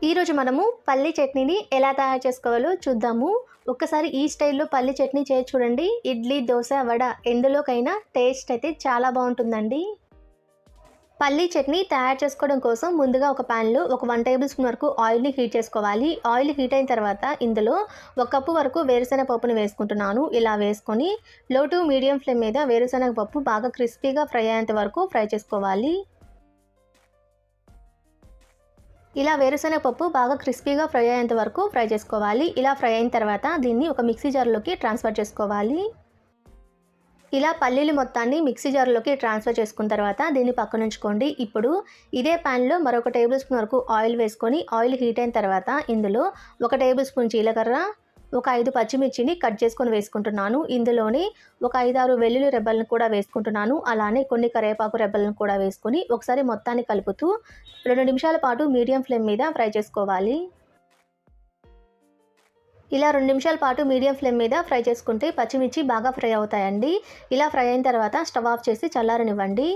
ఈరోజు మనము పల్లి చట్నీని ఎలా తయారు చేసుకోవాలో చూద్దాము. ఒక్కసారి ఈ స్టైల్లో పల్లి చట్నీ చేసి చూడండి. ఇడ్లీ, దోశ, వడ ఎందులోకైనా టేస్ట్ అయితే చాలా బాగుంటుందండి. పల్లి చట్నీ తయారు చేసుకోవడం కోసం ముందుగా ఒక ప్యాన్లో ఒక 1 టేబుల్ స్పూన్ వరకు ఆయిల్ని హీట్ చేసుకోవాలి. ఆయిల్ హీట్ అయిన తర్వాత ఇందులో 1 కప్పు వరకు వేరుశనగ పప్పును వేసుకుంటున్నాను. ఇలా వేసుకొని లో టు మీడియం ఫ్లేమ్ మీద వేరుశనగ పప్పు బాగా క్రిస్పీగా ఫ్రై అయ్యేంత వరకు ఫ్రై చేసుకోవాలి. ఇలా వేరుశనగ పప్పు బాగా క్రిస్పీగా ఫ్రై అయ్యేంత వరకు ఫ్రై చేసుకోవాలి. ఇలా ఫ్రై అయిన తర్వాత దీన్ని ఒక మిక్సీ జార్లోకి ట్రాన్స్ఫర్ చేసుకోవాలి. ఇలా పల్లీలు మొత్తాన్ని మిక్సీ జార్లోకి ట్రాన్స్ఫర్ చేసుకున్న తర్వాత దీన్ని పక్కన ఉంచుకోండి. ఇప్పుడు ఇదే ప్యాన్లో మరొక టేబుల్ స్పూన్ వరకు ఆయిల్ వేసుకొని ఆయిల్ హీట్ అయిన తర్వాత ఇందులో 1 టేబుల్ స్పూన్ జీలకర్ర, ఒక 5 పచ్చిమిర్చిని కట్ చేసుకొని వేసుకుంటున్నాను. ఇందులోని ఒక 5-6 వెల్లుల్లి రెబ్బలను కూడా వేసుకుంటున్నాను. అలానే కొన్ని కరివేపాకు రెబ్బలను కూడా వేసుకొని ఒకసారి మొత్తాన్ని కలుపుతూ 2 నిమిషాల పాటు మీడియం ఫ్లేమ్ మీద ఫ్రై చేసుకోవాలి. ఇలా 2 నిమిషాల పాటు మీడియం ఫ్లేమ్ మీద ఫ్రై చేసుకుంటే పచ్చిమిర్చి బాగా ఫ్రై అవుతాయండి. ఇలా ఫ్రై అయిన తర్వాత స్టవ్ ఆఫ్ చేసి చల్లారనివ్వండి.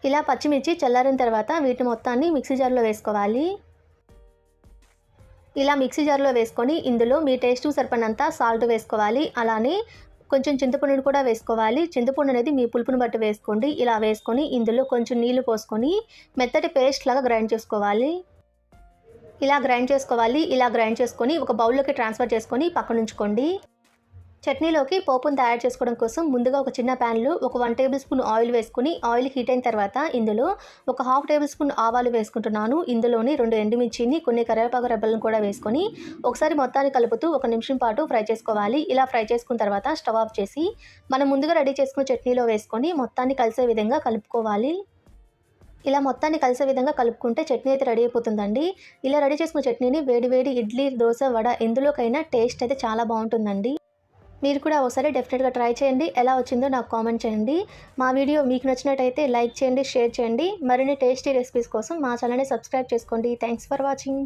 ఇలా పచ్చిమిర్చి చల్లారిన తర్వాత వీటి మొత్తాన్ని మిక్సీ జార్లో వేసుకోవాలి. ఇలా మిక్సీ జార్లో వేసుకొని ఇందులో మీ టేస్ట్కి సరిపడినంత సాల్ట్ వేసుకోవాలి. అలానే కొంచెం చింతపండుని కూడా వేసుకోవాలి. చింతపండు అనేది మీ పులుపుని బట్టి వేసుకోండి. ఇలా వేసుకొని ఇందులో కొంచెం నీళ్లు పోసుకొని మెత్తటి పేస్ట్ లాగా గ్రైండ్ చేసుకోవాలి. ఇలా గ్రైండ్ చేసుకొని ఒక బౌల్లోకి ట్రాన్స్ఫర్ చేసుకొని పక్కన ఉంచుకోండి. చట్నీలోకి పోపును తయారు చేసుకోవడం కోసం ముందుగా ఒక చిన్న ప్యాన్లో ఒక 1 టేబుల్ స్పూన్ ఆయిల్ వేసుకుని ఆయిల్ హీట్ అయిన తర్వాత ఇందులో ఒక 1/2 టేబుల్ స్పూన్ ఆవాలు వేసుకుంటున్నాను. ఇందులోని 2 ఎండుమిర్చిని, కొన్ని కరివేపాకు రెబ్బలను కూడా వేసుకొని ఒకసారి మొత్తాన్ని కలుపుతూ 1 నిమిషం పాటు ఫ్రై చేసుకోవాలి. ఇలా ఫ్రై చేసుకున్న తర్వాత స్టవ్ ఆఫ్ చేసి మనం ముందుగా రెడీ చేసుకున్న చట్నీలో వేసుకొని మొత్తాన్ని కలిసే విధంగా కలుపుకోవాలి. ఇలా మొత్తాన్ని కలిసే విధంగా కలుపుకుంటే చట్నీ అయితే రెడీ అయిపోతుందండి. ఇలా రెడీ చేసుకున్న చట్నీని వేడి ఇడ్లీ, దోశ, వడ ఎందులోకైనా టేస్ట్ అయితే చాలా బాగుంటుందండి. మీరు కూడా ఒకసారి డెఫినెట్గా ట్రై చేయండి. ఎలా వచ్చిందో నాకు కామెంట్ చేయండి. మా వీడియో మీకు నచ్చినట్టయితే లైక్ చేయండి, షేర్ చేయండి. మరిన్ని టేస్టీ రెసిపీస్ కోసం మా ఛానల్ని సబ్స్క్రైబ్ చేసుకోండి. Thanks for watching.